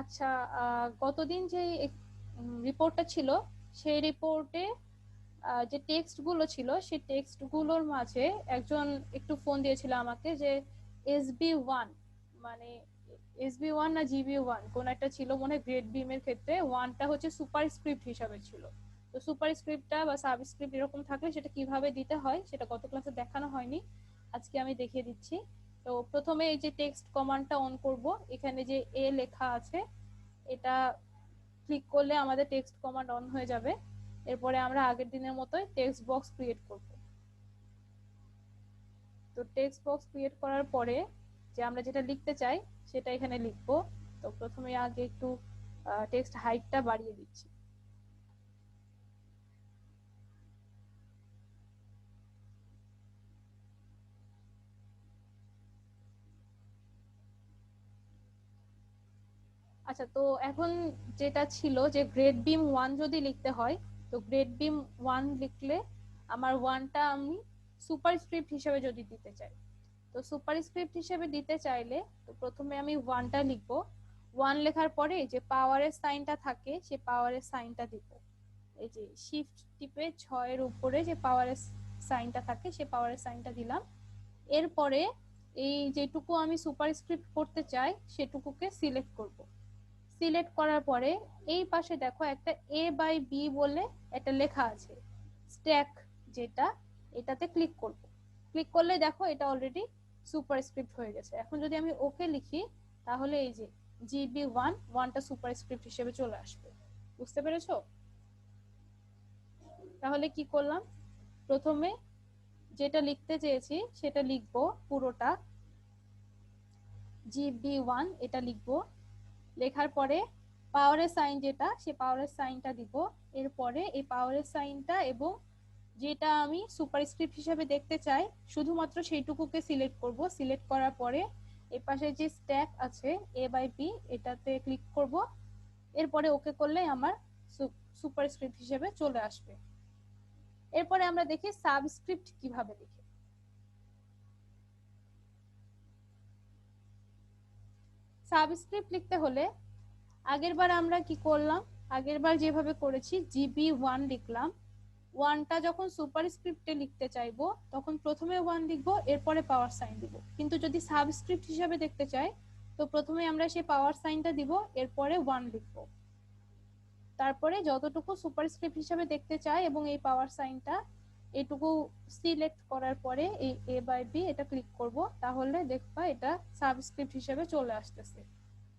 আচ্ছা, গতদিন যে রিপোর্টটা ছিল সেই রিপোর্টে যে টেক্সট গুলো ছিল সেই টেক্সট গুলোর মাঝে একজন একটু ফোন দিয়েছিল আমাকে যে SB1, মানে SB1 না GB1 কোন একটা ছিল মনে হয়, গ্রেড বিম এর ক্ষেত্রে ওয়ানটা হচ্ছে সুপারস্ক্রিপ্ট হিসাবে ছিল। তো সুপারস্ক্রিপ্টটা বা সাবস্ক্রিপ্ট এরকম থাকলে সেটা কিভাবে দিতে হয় সেটা গত ক্লাসে দেখানো হয়নি, আজকে আমি দেখিয়ে দিচ্ছি। তো প্রথমে এই যে টেক্সট কমান্ডটা অন করব, এখানে যে এ লেখা আছে এটা ক্লিক করলে আমাদের টেক্সট কমান্ড অন হয়ে যাবে। এরপরে আমরা আগের দিনের মতোই টেক্সট বক্স ক্রিয়েট করব। তো টেক্সট বক্স ক্রিয়েট করার পরে যে আমরা যেটা লিখতে চাই সেটা এখানে লিখব। তো প্রথমে আগে একটু টেক্সট হাইটটা বাড়িয়ে দিচ্ছি। আচ্ছা, তো এখন যেটা ছিল যে গ্রেড বিম 1 যদি লিখতে হয়, তো গ্রেড বিম 1 লিখলে আমার ওয়ানটা আমি সুপারস্ক্রিপ্ট হিসেবে যদি দিতে চাই, তো সুপারস্ক্রিপ্ট হিসেবে দিতে চাইলে তো প্রথমে আমি ওয়ানটা লিখবো। ওয়ান লেখার পরে যে পাওয়ারের সাইনটা থাকে সেই পাওয়ারের সাইনটা দিব। এই যে শিফট টিপে 6 এর উপরে যে পাওয়ারের সাইনটা থাকে সেই পাওয়ারের সাইনটা দিলাম। এরপরে এই যেটুকু আমি সুপারস্ক্রিপ্ট করতে চাই সেটুকুকে সিলেক্ট করব। সিলেক্ট করার পরে এই পাশে দেখো একটা A/B বলে একটা লেখা আছে, স্ট্যাক, যেটা এটাতে ক্লিক করব। ক্লিক করলে দেখো এটা অলরেডি সুপারস্ক্রিপ্ট হয়ে গেছে। এখন যদি আমি ওকে লিখি তাহলে এই যে GB1 ওয়ানটা সুপারস্ক্রিপ্ট হিসেবে চলে আসবে। বুঝতে পেরেছো? তাহলে কি করলাম, প্রথমে যেটা লিখতে চেয়েছি সেটা লিখবো পুরোটা, GB1 এটা লিখবো। লেখার পরে পাওয়ারের সাইন যেটা সে পাওয়ারের সাইনটা দিব। এরপরে এই পাওয়ারের সাইনটা এবং যেটা আমি সুপারস্ক্রিপ্ট হিসেবে দেখতে চাই শুধুমাত্র সেইটুকুকে সিলেক্ট করব। সিলেক্ট করার পরে এই পাশে যে স্ট্যাক আছে A/B এটাতে ক্লিক করব। এরপরে ওকে করলে আমার সুপারস্ক্রিপ্ট হিসেবে চলে আসবে। এরপরে আমরা দেখি সাবস্ক্রিপ্ট কিভাবে লিখে। সাবস্ক্রিপ্ট লিখতে হলে আগেরবার আমরা কি করলাম, আগেরবার যেভাবে করেছি GB1 লিখলাম। ওয়ানটা যখন সুপারস্ক্রিপ্টে লিখতে চাইবো তখন প্রথমে ওয়ান লিখবো, এরপরে পাওয়ার সাইন দিব। কিন্তু যদি সাবস্ক্রিপ্ট হিসাবে দেখতে চাই তো প্রথমে আমরা সেই পাওয়ার সাইনটা দিব, এরপরে ওয়ান লিখবো। তারপরে যতটুকু সুপারস্ক্রিপ্ট হিসাবে দেখতে চাই এবং এই পাওয়ার সাইনটা এটুকু সিলেক্ট করার পরে এই A/B এটা ক্লিক করব, তাহলে দেখবা এটা সাবস্ক্রিপ্ট হিসেবে চলে আসতেছে।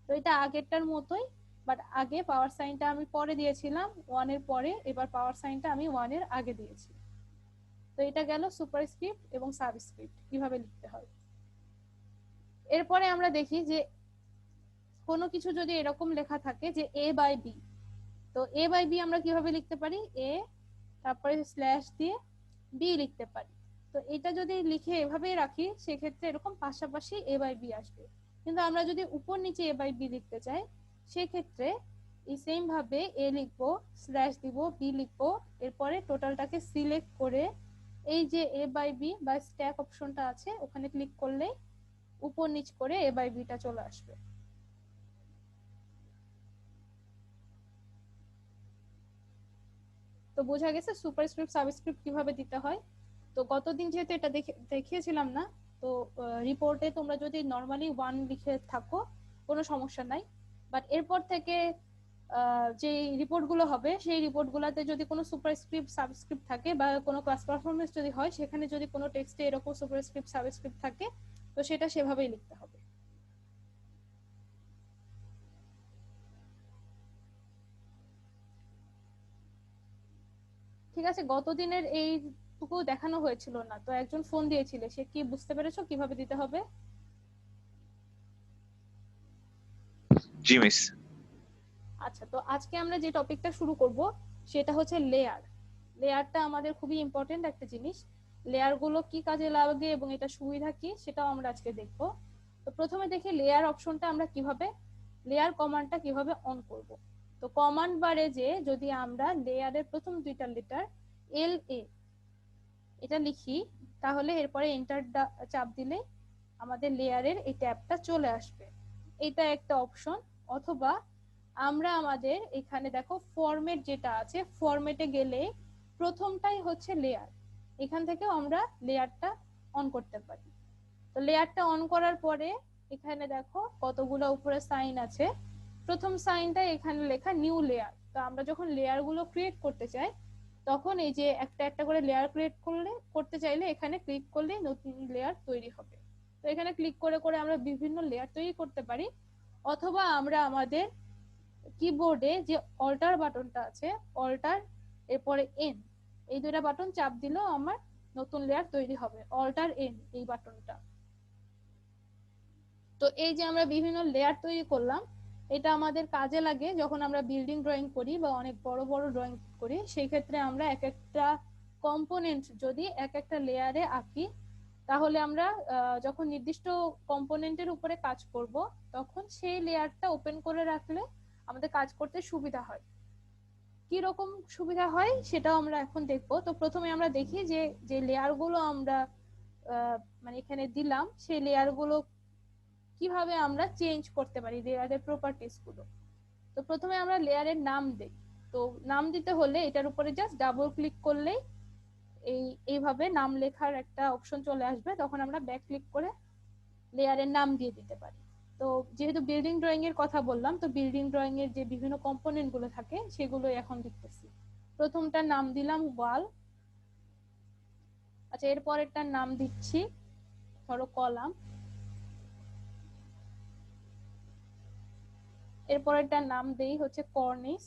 তো এটা আগেরটার মতোই, বাট আগে পাওয়ার সাইনটা আমি পরে দিয়েছিলাম ওয়ানের পরে, এবার পাওয়ার সাইনটা আমি ওয়ানের আগে দিয়েছি। তো এটা গেল সুপারস্ক্রিপ্ট এবং সাবস্ক্রিপ্ট কিভাবে লিখতে হয়। এরপরে আমরা দেখি যে কোনো কিছু যদি এরকম লেখা থাকে যে A/B, তো A/B আমরা কিভাবে লিখতে পারি, এ তারপরে স্ল্যাশ দিয়ে বি লিখতে পারি। তো এটা যদি লিখে এভাবেই রাখি সেক্ষেত্রে এরকম পাশাপাশি A/B আসবে। কিন্তু আমরা যদি উপর নিচে A/B লিখতে চাই সেক্ষেত্রে এই সেম ভাবে এ লিখবো, স্ল্যাশ দিব, বি লিখবো, এরপরে টোটালটাকে সিলেক্ট করে এই যে A/B বা স্ট্যাক অপশনটা আছে ওখানে ক্লিক করলে উপর নিচ করে A/B টা চলে আসবে। তো বোঝা গেছে সুপারস্ক্রিপ্ট সাবস্ক্রিপ্ট কিভাবে দিতে হয়। তো গতদিন যেহেতু এটা দেখিয়েছিলাম না, তো রিপোর্টে তোমরা যদি নর্মালি ওয়ান লিখে থাকো কোনো সমস্যা নাই। বাট এরপর থেকে যে রিপোর্ট গুলো হবে সেই রিপোর্ট গুলাতে যদি কোনো সুপারস্ক্রিপ্ট সাবস্ক্রিপ্ট থাকে বা কোনো ক্লাস পারফরমেন্স যদি হয় সেখানে যদি কোনো টেক্সটে এরকম সুপারস্ক্রিপ্ট সাবস্ক্রিপ্ট থাকে তো সেটা সেভাবেই লিখতে হবে। ঠিক আছে, গতদিনের এইটুকু দেখানো হয়েছিল না, তো একজন ফোন দিয়েছিল, সে কি বুঝতে পেরেছো কিভাবে দিতে হবে? জি মিস। আচ্ছা, তো আজকে আমরা যে টপিকটা শুরু করব সেটা হচ্ছে লেয়ার। লেয়ারটা আমাদের খুবই ইম্পর্টেন্ট একটা জিনিস। লেয়ার গুলো কি কাজে লাগে এবং এটা সুবিধা কি সেটাও আমরা আজকে দেখব। তো প্রথমে দেখি লেয়ার অপশনটা আমরা কিভাবে, লেয়ার কমান্ডটা কিভাবে অন করব। তো কমান্ড বারে যে যদি আমরা লেয়ারের প্রথম দুইটা লেটার LA এটা লিখি তাহলে এরপরে এন্টার চাপ দিলে আমাদের লেয়ারের এই ট্যাবটা চলে আসবে। এটা একটা অপশন অথবা আমরা আমাদের এখানে দেখো ফরম্যাট যেটা আছে, ফরম্যাটে গেলে প্রথমটাই হচ্ছে লেয়ার, এখান থেকেও আমরা লেয়ারটা অন করতে পারি। তো লেয়ারটা অন করার পরে এখানে দেখো কতগুলো উপরে সাইন আছে, প্রথম সাইনটা এখানে লেখা নিউ লেয়ার। তো আমরা যখন লেয়ার গুলো ক্রিয়েট করতে চাই তখন এই যে একটা একটা করে লেয়ার ক্রিয়েট করতে চাইলে এখানে ক্লিক করলে নতুন লেয়ার তৈরি হবে। তো এখানে ক্লিক করে করে আমরা বিভিন্ন লেয়ার তৈরি করতে পারি, অথবা আমরা আমাদের কিবোর্ডে যে অল্টার বাটনটা আছে, অল্টার এরপরে এন, এই দুইটা বাটন চাপ দিলেও আমার নতুন লেয়ার তৈরি হবে, অল্টার এন এই বাটনটা। তো এই যে আমরা বিভিন্ন লেয়ার তৈরি করলাম, এটা আমাদের কাজে লাগে যখন আমরা বিল্ডিং ড্রয়িং করি বা অনেক বড় বড় ড্রয়িং করি, সেই ক্ষেত্রে আমরা এক একটা কম্পোনেন্ট যদি এক একটা লেয়ারে আঁকি, তাহলে আমরা যখন নির্দিষ্ট কম্পোনেন্টের উপরে কাজ করব তখন সেই লেয়ারটা ওপেন করে রাখলে আমাদের কাজ করতে সুবিধা হয়। কি রকম সুবিধা হয় সেটাও আমরা এখন দেখবো। তো প্রথমে আমরা দেখি যে যে লেয়ার গুলো আমরা মানে এখানে দিলাম, সেই লেয়ার গুলো কিভাবে আমরা চেঞ্জ করতে পারি, লেয়ারের প্রপার্টিজ গুলো। তো প্রথমে আমরা লেয়ারের নাম দেই। তো নাম দিতে হলে এটার উপরে জাস্ট ডাবল ক্লিক করলেই এইভাবে নাম লেখার একটা অপশন চলে আসবে, তখন আমরা ব্যাক ক্লিক করে লেয়ারের নাম দিয়ে দিতে পারি। তো যেহেতু বিল্ডিং ড্রয়িং এর কথা বললাম, তো বিল্ডিং ড্রয়িং এর যে বিভিন্ন কম্পোনেন্ট গুলো থাকে সেগুলো এখন দেখতেছি। প্রথমটার নাম দিলাম ওয়াল। আচ্ছা, এরপরেরটার নাম দিচ্ছি ধরো কলাম। এরপরেরটার নাম দেই হচ্ছে কর্নিস।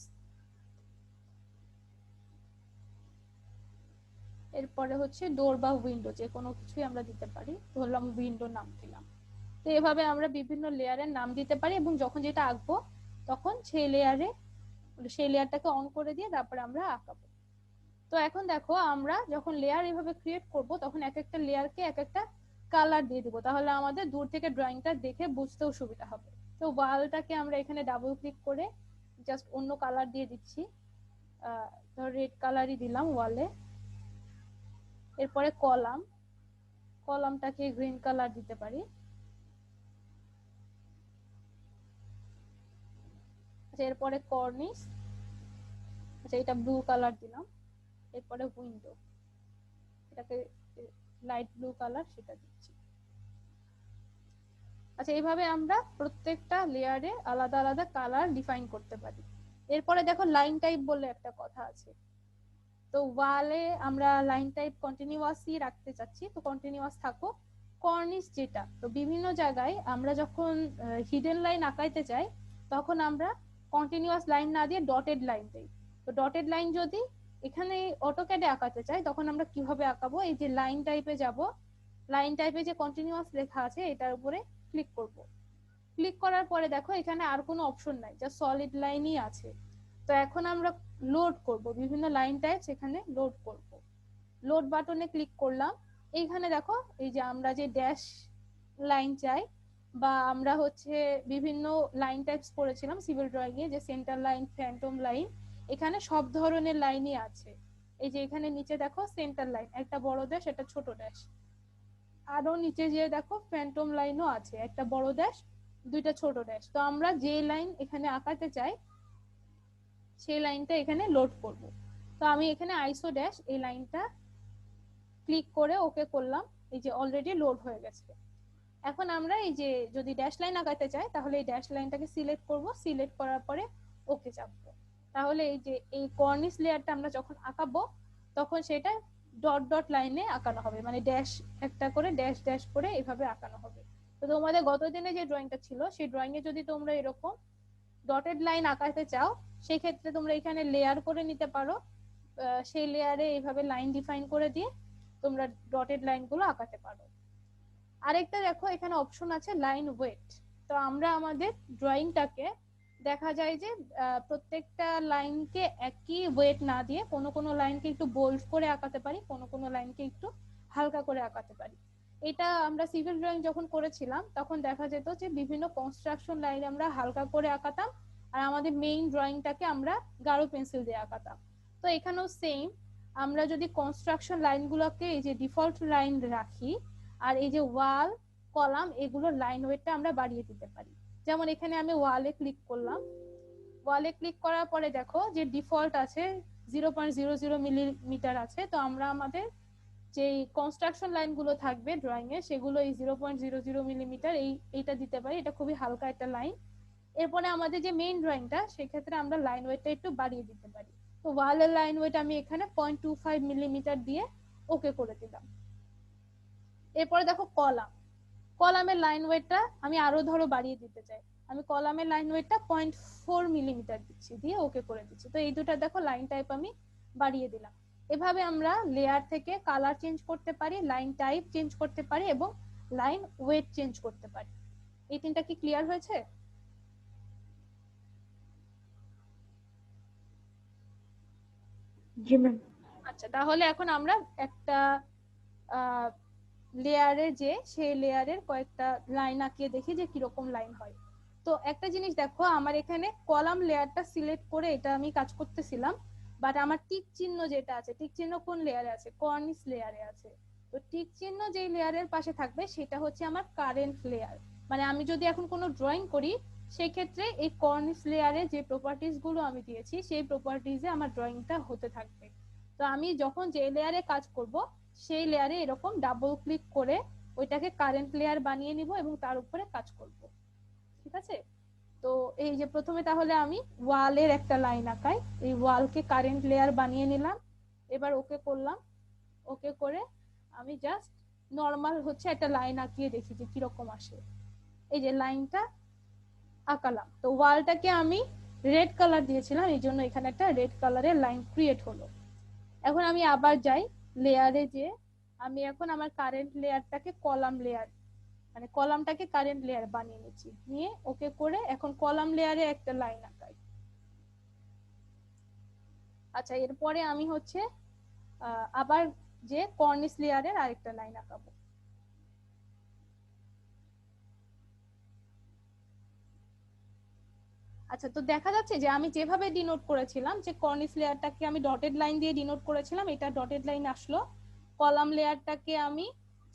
এরপরে হচ্ছে ডোর বা উইন্ডো, যে কোনো কিছুই আমরা দিতে পারি, ধরলাম উইন্ডো নাম দিলাম। তো এভাবে আমরা বিভিন্ন লেয়ারের নাম দিতে পারি এবং যখন যেটা আঁকবো তখন সেই লেয়ারটাকে অন করে দিয়ে তারপরে আমরা আঁকাবো। তো এখন দেখো আমরা যখন লেয়ার এভাবে ক্রিয়েট করব তখন এক একটা লেয়ারকে এক একটা কালার দিয়ে দিব, তাহলে আমাদের দূর থেকে ড্রয়িংটা দেখে বুঝতেও সুবিধা হবে। তো ওয়ালটাকে আমরা এখানে ডাবল ক্লিক করে জাস্ট অন্য কালার দিয়ে দিচ্ছি, ধর রেড কালারই দিলাম ওয়ালে। এরপরে কলামটাকে গ্রিন কালার দিতে পারি। আচ্ছা, এরপরে কর্নিস, আচ্ছা এটা ব্লু কালার দিলাম। এরপরে উইন্ডো, এটাকে লাইট ব্লু কালার, সেটা দিচ্ছি। আচ্ছা, এইভাবে আমরা প্রত্যেকটা লেয়ারে আলাদা আলাদা কালার ডিফাইন করতে পারি। এরপরে দেখো লাইন টাইপ বলে একটা কথা আছে। তো ওয়ালে আমরা লাইন টাইপ কন্টিনিউয়াসই রাখতে চাচ্ছি, তো কন্টিনিউয়াস থাকো। কর্নিশ যেটা, তো বিভিন্ন জায়গায় আমরা যখন হিডেন লাইন আঁকাইতে চাই তখন আমরা কন্টিনিউয়াস লাইন না দিয়ে ডটেড লাইন দেই। তো ডটেড লাইন যদি এখানে অটোক্যাডে আঁকাতে চাই তখন আমরা কিভাবে আঁকাবো, এই যে লাইন টাইপে যাব, লাইন টাইপে যে কন্টিনিউয়াস লেখা আছে এটার উপরে ক্লিক করব। ক্লিক করার পরে দেখো এখানে আর কোনো অপশন নাই, যা সলিড লাইনই আছে। তো এখন আমরা লোড করব, বিভিন্ন লাইন টাইপস এখানে লোড করব। লোড বাটনে ক্লিক করলাম। এইখানে দেখো এই যে আমরা যে ড্যাশ লাইন চাই বা আমরা হচ্ছে বিভিন্ন লাইন টাইপস করেছিলাম সিভিল ড্রয়িং এ, যে সেন্টার লাইন, ফ্যান্টম লাইন, এখানে সব ধরনের লাইনই আছে। এই যে এখানে নিচে দেখো সেন্টার লাইন, একটা বড় ড্যাশ একটা ছোট ড্যাশ। আরো নিচে যে দেখো ফ্যান্টম লাইনও আছে, একটা বড় ড্যাশ দুইটা ছোট ড্যাশ। তো আমরা যে লাইন এখানে আঁকাতে চাই সেই লাইনটা এখানে লোড করব। তো আমি এখানে আইসো ড্যাশ এই লাইনটা ক্লিক করে ওকে করলাম, এই যে অলরেডি লোড হয়ে গেছে। এখন আমরা এই যে যদি ড্যাশ লাইন আঁকাতে চাই তাহলে এই ড্যাশ লাইনটাকে সিলেক্ট করব, সিলেক্ট করার পরে ওকে চাপবো। তাহলে এই যে এই কর্নিশ লেয়ারটা আমরা যখন আঁকাবো তখন সেটা ডট ডট লাইনে আঁকানো হবে, মানে ড্যাশ একটা করে ড্যাশ ড্যাশ করে এইভাবে আঁকানো হবে। তো তোমাদের গত দিনে যে ড্রয়িংটা ছিল সেই ড্রয়িং এ যদি তোমরা এরকম ডটেড লাইন আঁকাতে চাও সেই ক্ষেত্রে তোমরা এখানে লেয়ার করে নিতে পারো, সেই লেয়ারে এইভাবে লাইন ডিফাইন করে দিয়ে তোমরা ডটেড লাইন গুলো আঁকাতে পারো। আরেকটা দেখো এখানে অপশন আছে লাইন ওয়েট। তো আমরা আমাদের ড্রয়িংটাকে দেখা যায় যে প্রত্যেকটা লাইনকে একই ওয়েট না দিয়ে কোনো কোনো লাইনকে একটু বোল্ড করে আঁকাতে পারি, কোনো কোনো লাইনকে একটু হালকা করে আঁকাতে পারি। এটা আমরা সিভিল ড্রয়িং যখন করেছিলাম তখন দেখা যেত যে বিভিন্ন কনস্ট্রাকশন লাইন আমরা হালকা করে আঁকাতাম আর আমাদের মেইন ড্রয়িংটাকে আমরা গাঢ় পেন্সিল দিয়ে আঁকাতাম। তো এখানেও সেম, আমরা যদি কনস্ট্রাকশন লাইনগুলোকে এই যে ডিফল্ট লাইন রাখি আর এই যে ওয়াল, কলাম, এগুলোর লাইন ওয়েটটা আমরা বাড়িয়ে দিতে পারি। যেমন এখানে আমি ওয়ালে ক্লিক করলাম, ওয়ালে ক্লিক করার পরে দেখো যে ডিফল্ট আছে 0.00 মিলিমিটার আছে। তো আমরা আমাদের যে কনস্ট্রাকশন লাইনগুলো থাকবে ড্রয়িং এ সেগুলো এই 0.00 মিলিমিটার এইটা দিতে পারি। এটা খুবই হালকা একটা লাইন। এরপরে আমাদের যে মেইন ড্রয়িংটা সেক্ষেত্রে আমরা লাইন ওয়েটটা একটু বাড়িয়ে দিতে পারি। তো ওয়ালের লাইন ওয়েট আমি এখানে 0.25 মিলিমিটার দিয়ে ওকে করে দিলাম। এরপরে দেখো কলামের লাইন ওয়েটটা আমি আরো ধরো বাড়িয়ে দিতে চাই, আমি কলামের লাইন ওয়েটটা 0.4 মিলিমিটার দিচ্ছি, দিয়ে ওকে করে দিচ্ছি। তো এই দুটো দেখো লাইন টাইপ আমি বাড়িয়ে দিলাম। এভাবে আমরা লেয়ার থেকে কালার চেঞ্জ করতে পারি, লাইন টাইপ চেঞ্জ করতে পারি এবং লাইন ওয়েট চেঞ্জ করতে পারি। এই তিনটা কি ক্লিয়ার হয়েছে? জি ম্যাম। আচ্ছা, তাহলে এখন আমরা একটা লেয়ারে যে সেই লেয়ারের কয়েকটা লাইন আঁকিয়ে দেখি যে কিরকম লাইন হয়। তো একটা জিনিস দেখো, আমার এখানে কলাম লেয়ারটা সিলেক্ট করে এটা আমি কাজ করতেছিলাম, বাট আমার টিক চিহ্ন যেটা আছে, টিক চিহ্ন কোন লেয়ারে আছে? কর্নিশ লেয়ারে আছে। তো টিক চিহ্ন যেই লেয়ারের পাশে থাকবে সেটা হচ্ছে আমার কারেন্ট লেয়ার। মানে আমি যদি এখন কোনো ড্রয়িং করি সেই ক্ষেত্রে এই কর্নিশ লেয়ারে যে প্রপার্টিজ গুলো আমি দিয়েছি সেই প্রপার্টিজে আমার ড্রয়িংটা হতে থাকবে। তো আমি যখন যে লেয়ারে কাজ করব সেই লেয়ারে এরকম ডাবল ক্লিক করে ওইটাকে কারেন্ট লেয়ার বানিয়ে নিব এবং তার উপরে কাজ করব। ঠিক আছে? তো এই যে প্রথমে তাহলে আমি ওয়ালের একটা লাইন আঁকাই, এই ওয়ালকে কারেন্ট লেয়ার বানিয়ে নিলাম। এবার ওকে করলাম, ওকে করে আমি জাস্ট নরমাল হচ্ছে একটা লাইন আঁকিয়ে দেখি যে কিরকম আসে। এই যে লাইনটা আঁকালাম। তো ওয়ালটাকে আমি রেড কালার দিয়েছিলাম, এই জন্য এখানে একটা রেড কালারের লাইন ক্রিয়েট হলো। এখন আমি আবার যাই লেয়ারে, যে আমি এখন আমার কারেন্ট লেয়ারটাকে কলাম লেয়ার, মানে কলামটাকে কারেন্ট লেয়ার বানিয়ে নিচ্ছি, নিয়ে ওকে করে এখন কলাম লেয়ারে একটা লাইন আঁকাই। আচ্ছা, এরপরে আমি হচ্ছে আবার যে কর্নিশ লেয়ারের আরেকটা লাইন আঁকাবো। আচ্ছা, তো দেখা যাচ্ছে যে আমি যেভাবে ডিনোট করেছিলাম যে কর্নিশ লেয়ারটাকে আমি ডটেড লাইন দিয়ে ডিনোট করেছিলাম, এটা ডটেড লাইন আসলো। কলাম লেয়ারটাকে আমি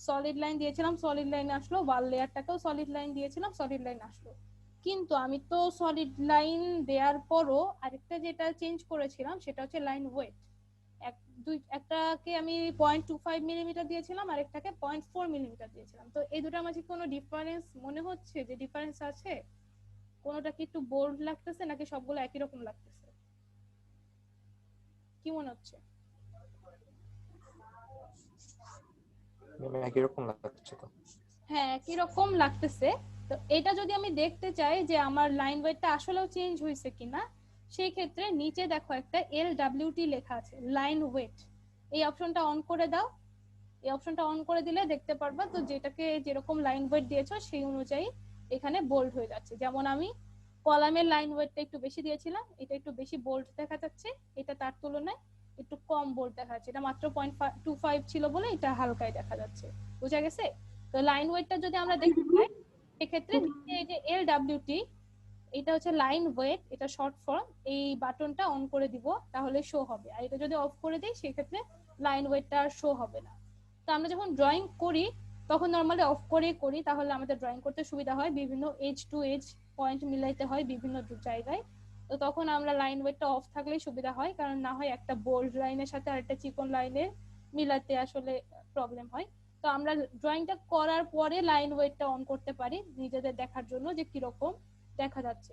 সলিড লাইন দিয়েছিলাম, সলিড লাইন আসলো। ওয়াল লেয়ারটাকেও সলিড লাইন দিয়েছিলাম, সলিড লাইন আসলো। কিন্তু আমি তো সলিড লাইন দেওয়ার পরও আরেকটা যেটা চেঞ্জ করেছিলাম সেটা হচ্ছে লাইন ওয়েট। একটাকে আমি 0.25 মিলিমিটার দিয়েছিলাম, আরেকটাকে 0.4 মিলিমিটার দিয়েছিলাম। তো এই দুটার মাঝে কোনো ডিফারেন্স মনে হচ্ছে যে ডিফারেন্স আছে? কোনোটা কি একটু বোল্ড লাগতেছে নাকি সবগুলো একই রকম লাগতেছে? কি মনে হচ্ছে? একই রকম লাগছে তো। হ্যাঁ, একই রকম লাগতেছে। তো এটা যদি আমি দেখতে চাই যে আমার লাইন ওয়েটটা আসলেও চেঞ্জ হয়েছে কিনা, সেই ক্ষেত্রে নিচে দেখো একটা LWT লেখা আছে, লাইন ওয়েট। এই অপশনটা অন করে দাও। এই অপশনটা অন করে দিলে দেখতে পারবা তো যেটাকে যেরকম লাইন ওয়েট দিয়েছো সেই অনুযায়ী এখানে বোল্ড হয়ে যাচ্ছে। যেমন আমি কলামের লাইন ওয়েটটা একটু বেশি দিয়েছিলাম, এটা একটু বেশি বোল্ড দেখা যাচ্ছে, এটা তার তুলনায় একটু কম বোল্ড দেখা যাচ্ছে। এটা মাত্র 0.25 ছিল বলে এটা হালকায় দেখা যাচ্ছে। বুঝা গেছে? তো লাইন ওয়েটটা যদি আমরা দেখতে চাই সেক্ষেত্রে নিচে এই যে LWT, এটা হচ্ছে লাইন ওয়েট, এটা শর্ট ফর্ম। এই বাটনটা অন করে দিব তাহলে শো হবে, আর এটা যদি অফ করে দিই সেক্ষেত্রে লাইন ওয়েটটা আর শো হবে না। তো আমরা যখন ড্রয়িং করি তখন নরমালি অফ করে করি, তাহলে আমাদের ড্রয়িং করতে সুবিধা হয়। বিভিন্ন এজ টু এজ পয়েন্ট মিলাইতে হয় বিভিন্ন জায়গায়। তো তখন আমরা লাইন ওয়েটটা অফ থাকলেই সুবিধা হয়, কারণ না হয় একটা বোল্ড লাইনের সাথে আরেকটা চিকন লাইনের মিলাতে আসলে প্রবলেম হয়। তো আমরা ড্রয়িংটা করার পরে লাইন ওয়েটটা অন করতে পারি নিজেদের দেখার জন্য যে কিরকম দেখা যাচ্ছে।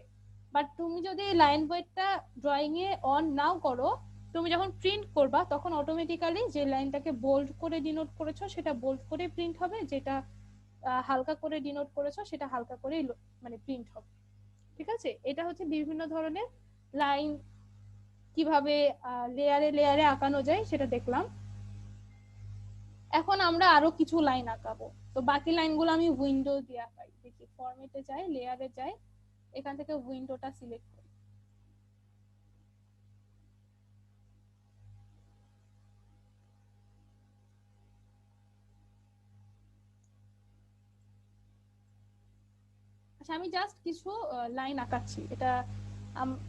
বাট তুমি যদি লাইন ওয়েটটা ড্রয়িং এ অন নাও করো, তুমি যখন প্রিন্ট করবা তখন অটোমেটিক্যালি যে লাইনটাকে বোল্ড করে ডিনোট করেছো সেটা বোল্ড করে প্রিন্ট হবে, যেটা হালকা করে ডিনোট করেছো সেটা হালকা করে মানে প্রিন্ট হবে। ঠিক আছে? এটা হচ্ছে বিভিন্ন ধরনের লাইন কিভাবে লেয়ারে লেয়ারে আঁকানো যায় সেটা দেখলাম। এখন আমরা আরো কিছু লাইন আঁকাবো। তো বাকি লাইনগুলো আমি উইন্ডো দিয়ে আঁকাই। দেখি, ফরম্যাটে যাই, লেয়ারে যাই, এখান থেকে উইন্ডোটা সিলেক্ট করি। আচ্ছা, আমি জাস্ট কিছু লাইন আঁকাচ্ছি, এটা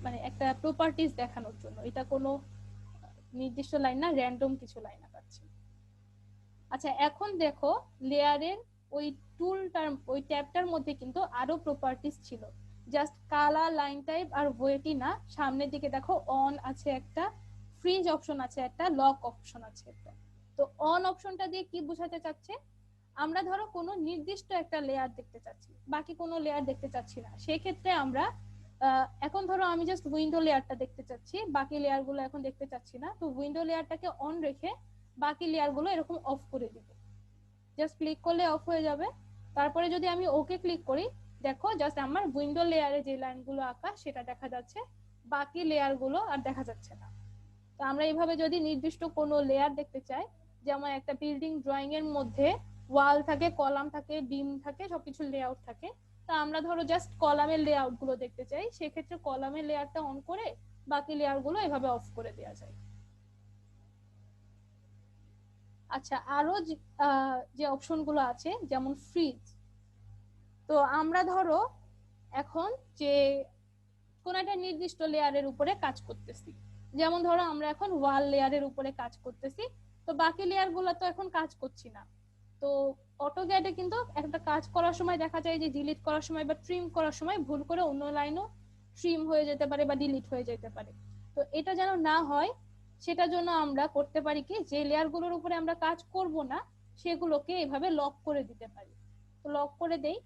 মানে একটা প্রপার্টিজ দেখানোর জন্য। এটা কোনো নির্দিষ্ট লাইন না, র্যান্ডম কিছু লাইন আঁকাচ্ছি। আচ্ছা, এখন দেখো লেয়ারের ওই টুলটার ওই ট্যাবটার মধ্যে কিন্তু আরো প্রপার্টিজ ছিল, জাস্ট কালার, লাইন টাইপ আর ওয়েটই না, সামনের দিকে দেখো অন আছে একটা, ফ্রিজ অপশন আছে একটা, লক অপশন আছে একটা। তো অন অপশনটা দিয়ে কি বোঝাতে চাচ্ছে, আমরা ধরো কোনো নির্দিষ্ট একটা লেয়ার দেখতে চাচ্ছি, বাকি কোনো লেয়ার দেখতে চাচ্ছি না, সেই ক্ষেত্রে আমরা এখন ধরো আমি জাস্ট উইন্ডো লেয়ারটা দেখতে চাচ্ছি, বাকি লেয়ার গুলো এখন দেখতে চাচ্ছি না, তো উইন্ডো লেয়ারটাকে অন রেখে বাকি লেয়ার গুলো এরকম অফ করে দিব, জাস্ট ক্লিক করলে অফ হয়ে যাবে। তারপরে যদি আমি ওকে ক্লিক করি, দেখো জাস্ট আমার উইন্ডো লেয়ারে যে লাইনগুলো আঁকা সেটা দেখা যাচ্ছে, বাকি লেয়ার গুলো আর দেখা যাচ্ছে না। তো আমরা এইভাবে যদি নির্দিষ্ট কোনো লেয়ার দেখতে চাই, যেমন একটা বিল্ডিং ড্রয়িং এর মধ্যে ওয়াল থাকে, কলাম থাকে, বিম থাকে, সবকিছু লেআউট থাকে, তা আমরা ধরো জাস্ট কলামের লেআউট গুলো দেখতে চাই, সেক্ষেত্রে কলামের লেয়ারটা অন করে বাকি লেয়ার গুলো এভাবে অফ করে দেওয়া যায়। আচ্ছা, আরো যে অপশন গুলো আছে যেমন ফ্রিজ, তো আমরা ধরো এখন যে কোন একটা নির্দিষ্ট লেয়ারের উপরে কাজ করতেছি, যেমন ধরো আমরা এখন ওয়াল লেয়ারের উপরে কাজ করতেছি, তো বাকি লেয়ার গুলো তো এখন কাজ করছি না। তো অটোক্যাডে কিন্তু একটা কাজ করার সময় দেখা যায় যে ডিলিট করার সময় বা ট্রিম করার সময় ভুল করে অন্য লাইনও ট্রিম হয়ে যেতে পারে বা ডিলিট হয়ে যেতে পারে। তো এটা যেন না হয় সেটার জন্য আমরা করতে পারি কি, যে লেয়ার গুলোর উপরে আমরা কাজ করব না সেগুলোকে এভাবে লক করে দিতে পারি। তো লক করে দেই,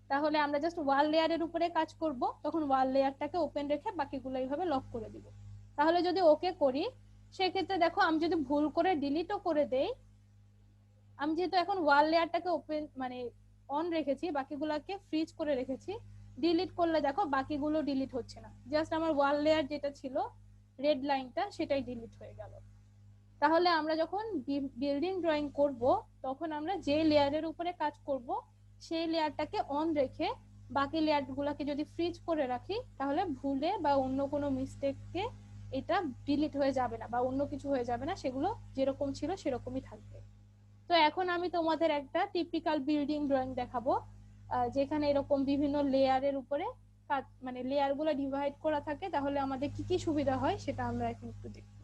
তাহলে আমরা জাস্ট ওয়াল লেয়ারের উপরে কাজ করব, তখন ওয়াল লেয়ারটাকে ওপেন রেখে বাকিগুলো এইভাবে লক করে দিব। তাহলে যদি ওকে করি, সেক্ষেত্রে দেখো আমি যদি ভুল করে ডিলিটও করে দেই, আমি যেহেতু এখন ওয়াল লেয়ারটাকে ওপেন মানে অন রেখেছি, বাকিগুলোকে ফ্রিজ করে রেখেছি, ডিলিট করলে দেখো বাকিগুলো ডিলিট হচ্ছে না, জাস্ট আমার ওয়াল লেয়ার যেটা ছিল রেড লাইনটা সেটাই ডিলিট হয়ে গেল। তাহলে আমরা যখন বিল্ডিং ড্রয়িং করব, তখন আমরা যে লেয়ারের উপরে কাজ করব সেই লেয়ারটাকে অন রেখে বাকি লেয়ার গুলাকে যদি ফ্রিজ করে রাখি, তাহলে ভুলে বা অন্য কোনো মিস্টেককে এটা ডিলিট হয়ে যাবে না বা অন্য কিছু হয়ে যাবে না, সেগুলো যেরকম ছিল সেরকমই থাকবে। তো এখন আমি তোমাদের একটা টিপিক্যাল বিল্ডিং ড্রয়িং দেখাবো, যেখানে এরকম বিভিন্ন লেয়ারের উপরে কাজ মানে লেয়ার গুলো ডিভাইড করা থাকে, তাহলে আমাদের কি কি সুবিধা হয় সেটা আমরা এখন একটু দেখব।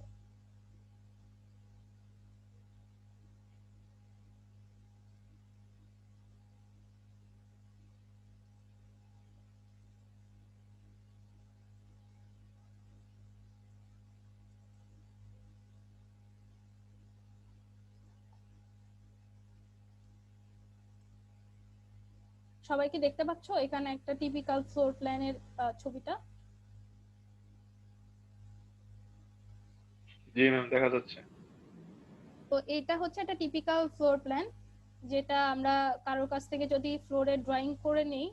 সবাই কি দেখতে পাচ্ছ এখানে একটা টিপিক্যাল ফ্লোর প্ল্যানের ছবিটা? জি ম্যাম, দেখা যাচ্ছে। তো এটা হচ্ছে একটা টিপিক্যাল ফ্লোর প্ল্যান, যেটা আমরা কারোর কাছ থেকে যদি ফ্লোরের ড্রয়িং করে নেই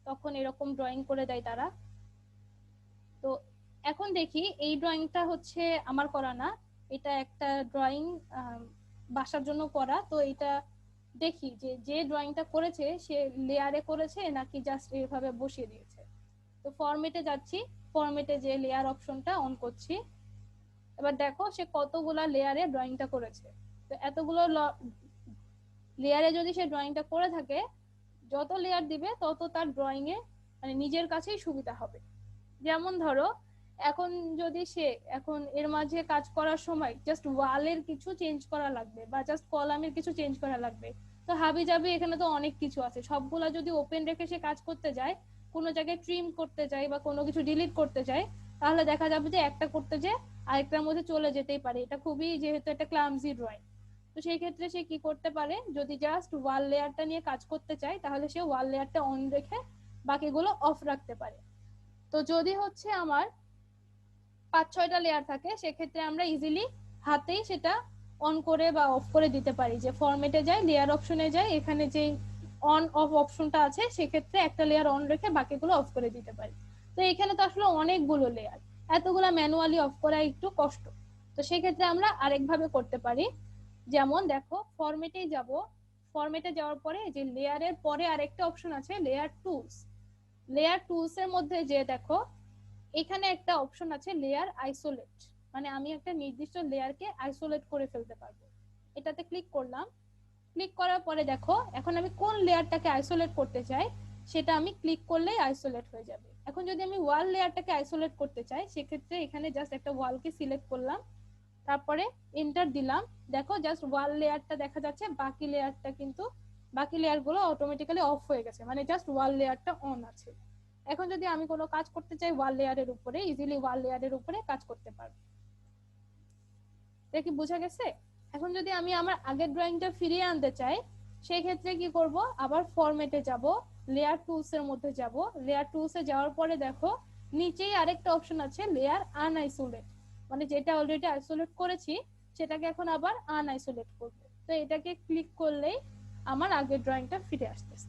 তখন এরকম ড্রয়িং করে দেয় তারা। তো এখন দেখি এই ড্রয়িংটা হচ্ছে আমার করা না, এটা একটা ড্রয়িং বাসার জন্য করা। তো এটা দেখি যে যে ড্রয়িংটা করেছে সে লেয়ারে করেছে নাকি জাস্ট এইভাবে বসিয়ে দিয়েছে। তো ফরম্যাটে যাচ্ছি, ফরম্যাটে যে লেয়ার অপশনটা অন করছি, এবার দেখো সে কতগুলা লেয়ারে ড্রয়িংটা করেছে। তো এতগুলো লেয়ারে যদি সে ড্রয়িংটা করে থাকে, যত লেয়ার দিবে তত তার ড্রয়িং এ মানে নিজের কাছেই সুবিধা হবে। যেমন ধরো এখন যদি সে এখন এর মাঝে কাজ করার সময় জাস্ট ওয়ালের কিছু চেঞ্জ করা লাগবে বা জাস্ট কলামের কিছু চেঞ্জ করা লাগবে, তো হাবি যাবি এখানে তো অনেক কিছু আছে, সবগুলা যদি ওপেন রেখে সে কাজ করতে যায়, কোনো জায়গায় ট্রিম করতে যায় বা কোনো কিছু ডিলিট করতে যায়, তাহলে দেখা যাবে যে একটা করতে যে আরেকটার মধ্যে চলে যেতেই পারে, এটা খুবই যেহেতু একটা ক্লামজি ড্রয়িং। তো সেই ক্ষেত্রে সে কি করতে পারে, যদি জাস্ট ওয়াল লেয়ারটা নিয়ে কাজ করতে চায় তাহলে সে ওয়াল লেয়ারটা অন রেখে বাকিগুলো অফ রাখতে পারে। তো যদি হচ্ছে আমার 5-6টা লেয়ার থাকে, সেক্ষেত্রে আমরা ইজিলি হাতেই সেটা অন করে বা অফ করে দিতে পারি, যে ফরম্যাটে যাই, লেয়ার অপশনে যাই, এখানে যে অন অফ অপশনটা আছে সেক্ষেত্রে একটা লেয়ার অন রেখে বাকিগুলো অফ করে দিতে পারি। তো এখানে তো আসলে অনেকগুলো লেয়ার, এতগুলো ম্যানুয়ালি অফ করা একটু কষ্ট। তো সেক্ষেত্রে আমরা আরেকভাবে করতে পারি, যেমন দেখো ফরম্যাটে যাব, ফরম্যাটে যাওয়ার পরে যে লেয়ারের পরে আরেকটা অপশন আছে লেয়ার টুলস, লেয়ার টুলস এর মধ্যে যে দেখো এখানে একটা অপশন আছে লেয়ার আইসোলেট, মানে আমি একটা নির্দিষ্ট লেয়ারকে আইসোলেট করে ফেলতে পারবো। এটাতে ক্লিক করলাম, ক্লিক করার পরে দেখো এখন আমি কোন লেয়ারটাকে আইসোলেট করতে চাই সেটা আমি ক্লিক করলেই আইসোলেট হয়ে যাবে। এখন যদি আমি ওয়াল লেয়ারটাকে আইসোলেট করতে চাই, সেক্ষেত্রে এখানে জাস্ট একটা ওয়ালকে সিলেক্ট করলাম, তারপরে এন্টার দিলাম, দেখো জাস্ট ওয়াল লেয়ারটা দেখা যাচ্ছে, বাকি লেয়ারটা কিন্তু বাকি লেয়ার গুলো অটোমেটিক্যালি অফ হয়ে গেছে, মানে জাস্ট ওয়াল লেয়ারটা অন আছে। এখন যদি আমি কোনো কাজ করতে চাই ওয়াল লেয়ারের উপরে, ইজিলি ওয়াল লেয়ারের উপরে কাজ করতে পারবো। এটা কি বোঝা গেছে? এখন যদি আমি আমার আগের ড্রয়িংটা ফিরিয়ে আনতে চাই, সেই ক্ষেত্রে কি করব, আবার ফরম্যাটে যাব, লেয়ার টুলস এর মধ্যে যাব। লেয়ার টুলস এ যাওয়ার পরে দেখো নিচেই আরেকটা অপশন আছে লেয়ার আনআইসোলেট, মানে যেটা অলরেডি আইসোলেট করেছি সেটাকে এখন আবার আনআইসোলেট করব। তো এটাকে ক্লিক করলেই আমার আগের ড্রয়িংটা ফিরে আসতেছে।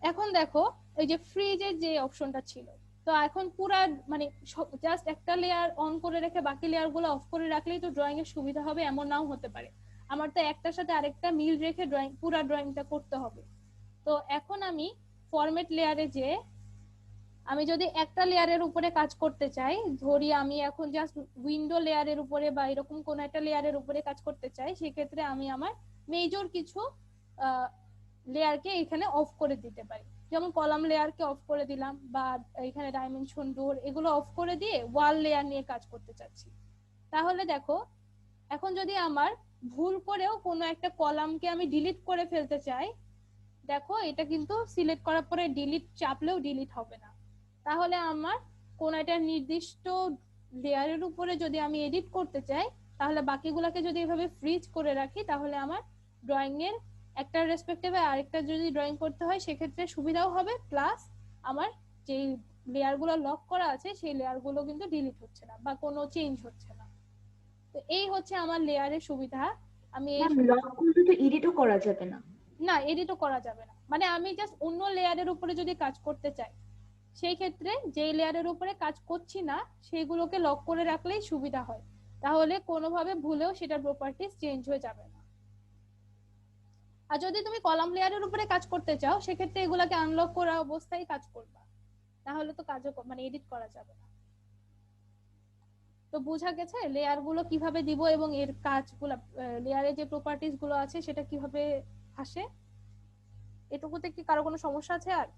এখন দেখো এই যে ফ্রিজের যে অপশনটা ছিল, তো এখন পুরা মানে জাস্ট একটা লেয়ার অন করে রেখে বাকি লেয়ার গুলো অফ করে রাখলেই তো ড্রয়িং এর সুবিধা হবে, এমন নাও হতে পারে। আমার তো একটার সাথে আরেকটা মিল রেখে পুরা ড্রয়িংটা করতে হবে। তো এখন আমি ফরম্যাট লেয়ারে যে আমি যদি একটা লেয়ারের উপরে কাজ করতে চাই, ধরি আমি এখন জাস্ট উইন্ডো লেয়ারের উপরে বা এরকম কোন একটা লেয়ারের উপরে কাজ করতে চাই, সেক্ষেত্রে আমি আমার মেজর কিছু লেয়ারকে এখানে অফ করে দিতে পারি। যেমন কলাম লেয়ারকে অফ করে দিলাম, বা এখানে ডাইমেনশন ডোর এগুলো অফ করে দিয়ে ওয়াল লেয়ার নিয়ে কাজ করতে চাচ্ছি। তাহলে দেখো এখন যদি আমার ভুল করেও কোনো একটা কলামকে আমি ডিলিট করে ফেলতে চাই, দেখো এটা কিন্তু সিলেক্ট করার পরে ডিলিট চাপলেও ডিলিট হবে না। তাহলে আমার কোন একটা নির্দিষ্ট লেয়ারের উপরে যদি আমি এডিট করতে চাই, তাহলে বাকিগুলোকে যদি এভাবে ফ্রিজ করে রাখি, তাহলে আমার ড্রয়িং এর একটা রেসপেক্টিভে আরেকটা যদি ড্রয়িং করতে হয় সেক্ষেত্রে সুবিধাও হবে, প্লাস আমার যে লেয়ার গুলো লক করা আছে সেই লেয়ার গুলো কিন্তু ডিলিট হচ্ছে না বা কোনো চেঞ্জ হচ্ছে না। তো এই হচ্ছে আমার লেয়ারের সুবিধা। আমি এই লক করলে তো এডিটও করা যাবে না? না, এডিটও করা যাবে না, মানে আমি জাস্ট অন্য লেয়ারের উপরে যদি কাজ করতে চাই, সেই ক্ষেত্রে যে লেয়ারের উপরে কাজ করছি না সেগুলোকে লক করে রাখলেই সুবিধা হয়, তাহলে কোনোভাবে ভুলেও সেটার প্রপার্টিজ চেঞ্জ হয়ে যাবে না। আর যদি তুমি কলাম লেয়ারের উপরে কাজ করতে চাও, সেক্ষেত্রে এগুলাকে আনলক করা অবস্থায় কাজ করবা, তাহলে তো কাজও মানে এডিট করা যাবে না। তো বোঝা গেছে লেয়ার গুলো কিভাবে দিব এবং এর কাজগুলো, লেয়ারে যে প্রপার্টিজ গুলো আছে সেটা কিভাবে আসে। এটুকুতে কি কারো কোনো সমস্যা আছে আর?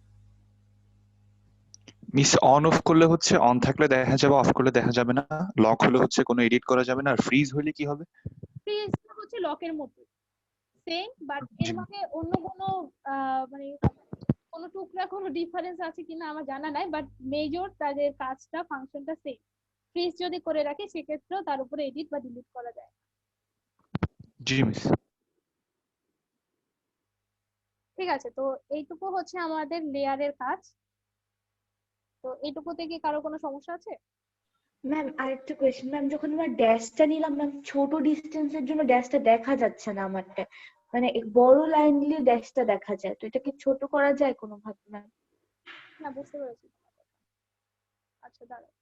মিস অন অফ করলে হচ্ছে অন থাকলে দেখা যাবে, অফ করলে দেখা যাবে না। লক হলে হচ্ছে কোনো এডিট করা যাবে না, আর ফ্রিজ হলে কি হবে? ফ্রিজ হচ্ছে লকের মতো সেম, বাট এর জি। মধ্যে অন্য কোনো মানে কোনো টুকরা কোনো ডিফারেন্স আছে কিনা আমার জানা নাই, বাট মেজর তাদের কাজটা ফাংশনটা সেম। ফ্রিজ যদি করে রাখি সেক্ষেত্রেও তার উপরে এডিট বা ডিলিট করা যায়। জি মিস। ঠিক আছে, তো এইটুকু হচ্ছে আমাদের লেয়ারের কাজ। তো এইটুকুতে কি কারো কোনো সমস্যা আছে? ম্যাম আরেকটা কোয়েশ্চেন, ম্যাম যখন আমার ড্যাশটা নিলাম ম্যাম, ছোট ডিস্টেন্সের জন্য ড্যাশটা দেখা যাচ্ছে না আমারটা, মানে বড় লাইন দিলে ড্যাশটা দেখা যায়, তো এটা কি ছোট করা যায় কোনো ভাবে ম্যাম? না, বুঝতে পেরেছি। আচ্ছা দাঁড়াও,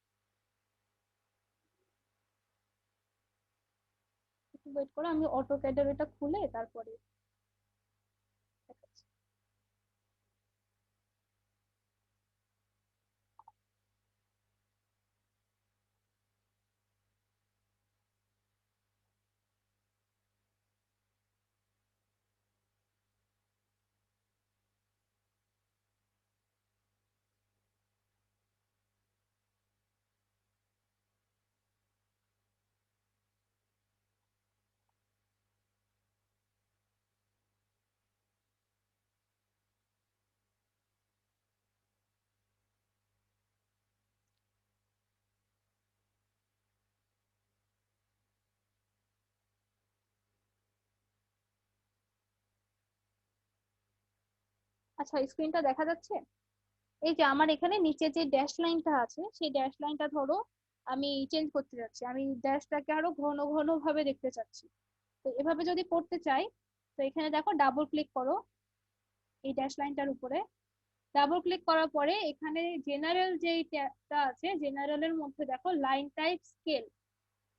একটু ওয়েট করো, আমি অটোক্যাডের এটা খুলে তারপরে দেখাচ্ছি। আচ্ছা, স্ক্রিনটা দেখা যাচ্ছে? এই যে আমার এখানে নিচে যে ড্যাশ লাইনটা আছে সেই ড্যাশ লাইনটা ধরো আমি চেঞ্জ করতে যাচ্ছি, আমি ড্যাশটাকে আরো ঘন ঘন ভাবে দেখতে চাচ্ছি। তো এভাবে যদি করতে চাই, তো এখানে দেখো ডাবল ক্লিক করো এই ড্যাশ লাইনটার উপরে। ডাবল ক্লিক করার পরে এখানে জেনারেল যে ট্যাবটা আছে, জেনারেলের মধ্যে দেখো লাইন টাইপ স্কেল,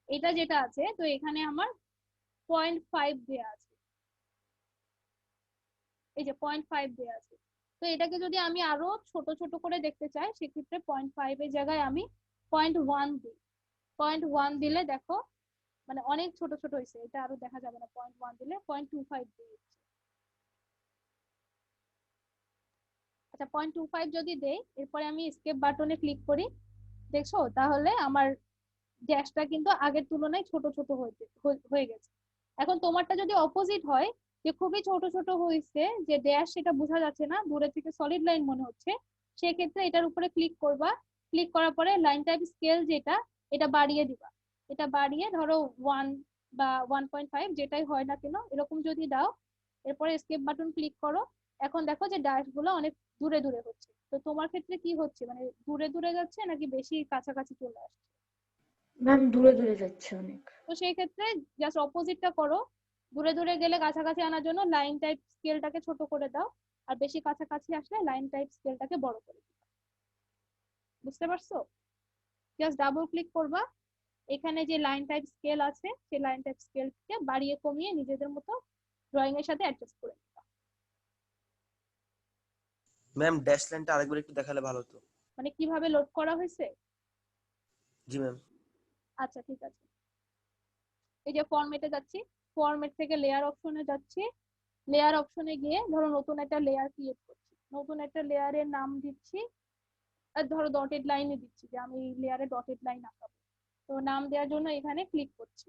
এটা যেটা আছে, তো এখানে আমার 0.5 দেয়া আছে, এই যে 0.5 দেয়া আছে। তো এটাকে যদি আমি আরো ছোট ছোট করে দেখতে চাই, সেক্ষেত্রে 0.5 এর জায়গায় আমি 0.1 দিই। 0.1 দিলে দেখো মানে অনেক ছোট ছোট হয়েছে, এটা আরো দেখা যাবে না, 0.1 দিলে 0.25 দিয়ে দিচ্ছি। আচ্ছা, 0.25 যদি দেই, এরপরে আমি এসকেপ বাটনে ক্লিক করি, দেখছো তাহলে আমার ড্যাশটা কিন্তু আগের তুলনায় ছোট ছোট হয়ে গেছে। এখন তোমারটা যদি অপোজিট হয়, যে খুবই ছোট ছোট হয়েছে, যে ড্যাশ সেটা বোঝা যাচ্ছে না, দূরে থেকে সলিড লাইন মনে হচ্ছে, সেক্ষেত্রে এটার উপরে ক্লিক করবা। ক্লিক করার পরে লাইন টাইপ স্কেল যেটা, এটা বাড়িয়ে দিবা। এটা বাড়িয়ে ধরো 1 বা 1.5 যেটাই হয় না কেন এরকম যদি দাও, এরপরে এসকেপ বাটন ক্লিক করো। এখন দেখো যে ড্যাশ গুলো অনেক দূরে দূরে হচ্ছে। তো তোমার ক্ষেত্রে কি হচ্ছে, মানে দূরে দূরে যাচ্ছে নাকি বেশি কাছাকাছি চলে আসছে? ম্যাম দূরে দূরে যাচ্ছে অনেক। তো সেই ক্ষেত্রে জাস্ট অপোজিটটা করো। দূরে দূরে গেলে কাছাকাছি আনার জন্য লাইন টাইপ স্কেলটাকে ছোট করে দাও, আর বেশি কাছাকাছি আসলে লাইন টাইপ স্কেলটাকে বড় করে দিও। বুঝতে পারছো? জাস্ট ডাবল ক্লিক করবা, এখানে যে লাইন টাইপ স্কেল আছে সেই লাইন টাইপ স্কেলকে বাড়িয়ে কমিয়ে নিজেদের মতো ড্রয়িং এর সাথে অ্যাডজাস্ট করে দিবা। ম্যাম ড্যাশ লাইনটা আরেকবার একটু দেখালে ভালো হতো। মানে কিভাবে লোড করা হয়েছে? জি ম্যাম। আচ্ছা ঠিক আছে, এই যে ফরম্যাটে যাচ্ছি, ফরম্যাট থেকে লেয়ার অপশনে যাচ্ছি। লেয়ার অপশনে গিয়ে ধরো নতুন একটা লেয়ার ক্রিয়েট করছি, নতুন একটা লেয়ারের নাম দিচ্ছি, আর ধরো ডটেড লাইনে দিচ্ছি যে আমি এই লেয়ারে ডটেড লাইন আঁকাবো। তো নাম দেওয়ার জন্য এখানে ক্লিক করছি।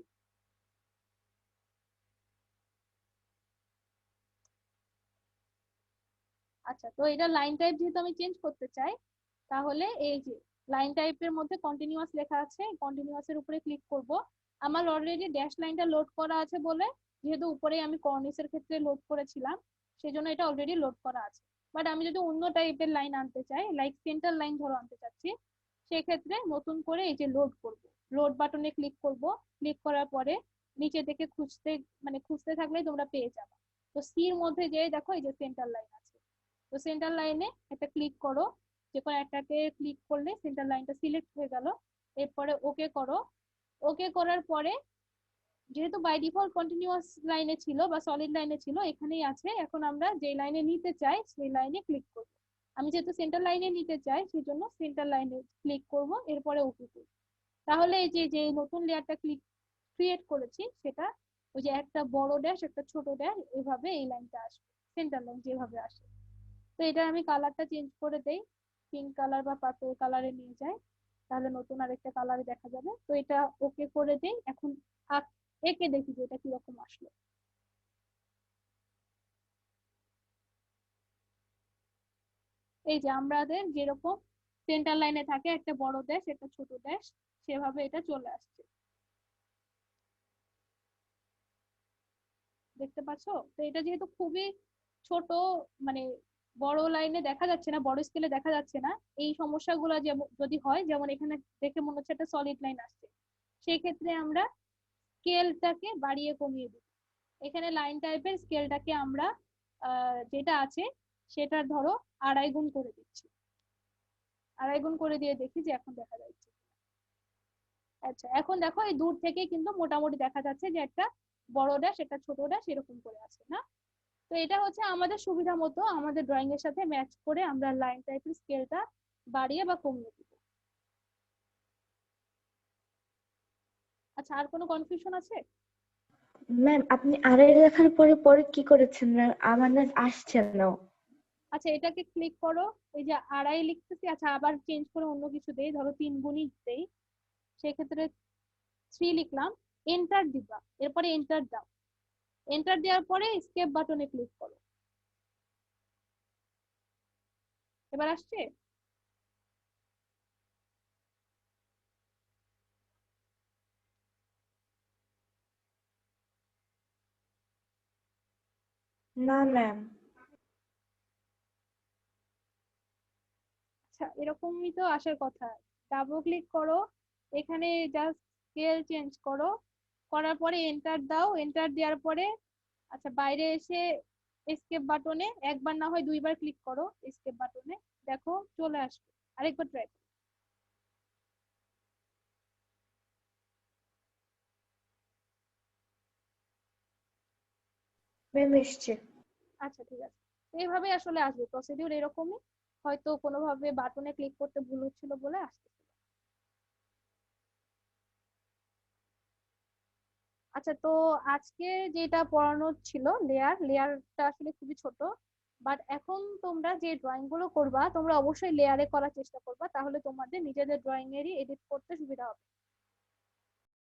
আচ্ছা, তো এটা লাইন টাইপ যেহেতু আমি চেঞ্জ করতে চাই, তাহলে এই যে লাইন টাইপের মধ্যে কন্টিনিউয়াস লেখা আছে, কন্টিনিউয়াস এর উপরে ক্লিক করব। আমার অলরেডি ড্যাশ লাইনটা লোড করা আছে বলে, যেহেতু উপরে আমি কর্নিসের ক্ষেত্রে লোড করেছিলাম, সেজন্য এটা অলরেডি লোড করা আছে। বাট আমি যদি অন্য টাইপের লাইন আনতে চাই, লাইক সেন্টার লাইন ধরো আনতে চাচ্ছি, সেক্ষেত্রে নতুন করে এই যে লোড করব, লোড বাটনে ক্লিক করব। ক্লিক করার পরে নিচে থেকে খুঁজতে, মানে খুঁজতে থাকলেই তোমরা পেয়ে যাবে। তো সির মধ্যে যে দেখো এই যে সেন্টার লাইন আছে, তো সেন্টার লাইনে একটা ক্লিক করো। যে কোনো একটাকে ক্লিক করলে সেন্টার লাইনটা সিলেক্ট হয়ে গেল। এরপরে ওকে করো। ওকে করার পরে যেহেতু বাই ডিফল্ট কন্টিনিউয়াস লাইনে ছিল বা সলিড লাইনে ছিল, এখানেই আছে। এখন আমরা যে লাইনে নিতে চাই সেই লাইনে ক্লিক করব। আমি যেহেতু সেন্টার লাইনে নিতে চাই সেই জন্য সেন্টার লাইনে ক্লিক করব, এরপরে ওকে করব। তাহলে এই যে যে নতুন লেয়ারটা ক্রিয়েট করেছি সেটা, ওই যে একটা বড় ড্যাশ একটা ছোট ড্যাশ, এভাবে এই লাইনটা আসবে, সেন্টার লাইন যেভাবে আসে। তো এটা আমি কালারটা চেঞ্জ করে দেই, পিঙ্ক কালার বা পার্পল কালারে নিয়ে যাই, তাহলে নতুন আরেকটা কালারে দেখা যাবে। তো এটা ওকে করে দেই। এখন একে দেখি যে এটা কিরকম আসলো। এই যে আমাদের যেরকম সেন্টার লাইনে থাকে একটা বড় ড্যাশ একটা ছোট ড্যাশ, সেভাবে এটা চলে আসছে। দেখতে পাচ্ছো? তো এটা যেহেতু খুবই ছোট, মানে বড় লাইনে দেখা যাচ্ছে না, বড় স্কেলে দেখা যাচ্ছে না, এই সমস্যাগুলো যেমন যদি হয়, যেমন এখানে দেখে মনে হচ্ছে একটা সলিড লাইন আসছে, সেই ক্ষেত্রে আমরা স্কেলটাকে বাড়িয়ে কমিয়ে দিই। এখানে লাইন টাইপের স্কেলটাকে আমরা যেটা আছে সেটা ধরো 2.5 গুণ করে দিচ্ছি। 2.5 গুণ করে দিয়ে দেখি যে এখন দেখা যাচ্ছে। আচ্ছা, এখন দেখো এই দূর থেকে কিন্তু মোটামুটি দেখা যাচ্ছে যে একটা বড় ড্যাশ একটা ছোট ড্যাশ এরকম করে আছে না? তো এটা হচ্ছে আমাদের সুবিধা মতো আমাদের ড্রয়িং এর সাথে ম্যাচ করে আমরা লাইন টাইপের স্কেলটা বাড়িয়ে বা কমিয়ে দিব। আচ্ছা, আর কোনো কনফিউশন আছে? ম্যাম আপনি আড়াই লেখার পরে পরে কি করেছেন ম্যাম? আমার না আসছে না। আচ্ছা, এটাকে ক্লিক করো। এই যে 2.5 লিখতেছি, আচ্ছা আবার চেঞ্জ করে অন্য কিছু দেই, ধরো 3 গুণই দেই, সেক্ষেত্রে 3 লিখলাম। এন্টার দিবা, এরপরে এন্টার দাও। এন্টার দেওয়ার পরে স্কেপ বাটনে ক্লিক করো। এবার আসছে? না ম্যাম। আচ্ছা, এরকমই তো আসার কথা। ডাবল ক্লিক করো, এখানে জাস্ট স্কেল চেঞ্জ করো, করার পরে এন্টার দাও। এন্টার দেওয়ার পরে আচ্ছা বাইরে এসে এসকেপ বাটনে একবার না হয় 2বার ক্লিক করো। এসকেপ বাটনে দেখো চলে আসবে। আরেকবার ট্রাই। ম্যাম এসছে। আচ্ছা ঠিক আছে, এইভাবে আসলে আসবে, প্রসিডিউর এরকমই। হয়তো কোনোভাবে বাটনে ক্লিক করতে ভুল হচ্ছিল বলে আসছে। আচ্ছা, তো আজকে যেটা পড়ানো ছিল লেয়ারটা আসলে খুবই ছোট, বাট এখন তোমরা যে ড্রয়িং গুলো করবা তোমরা অবশ্যই লেয়ারে করার চেষ্টা করবা, তাহলে তোমাদের নিজেদের ড্রয়িং এরই এডিট করতে সুবিধা হবে।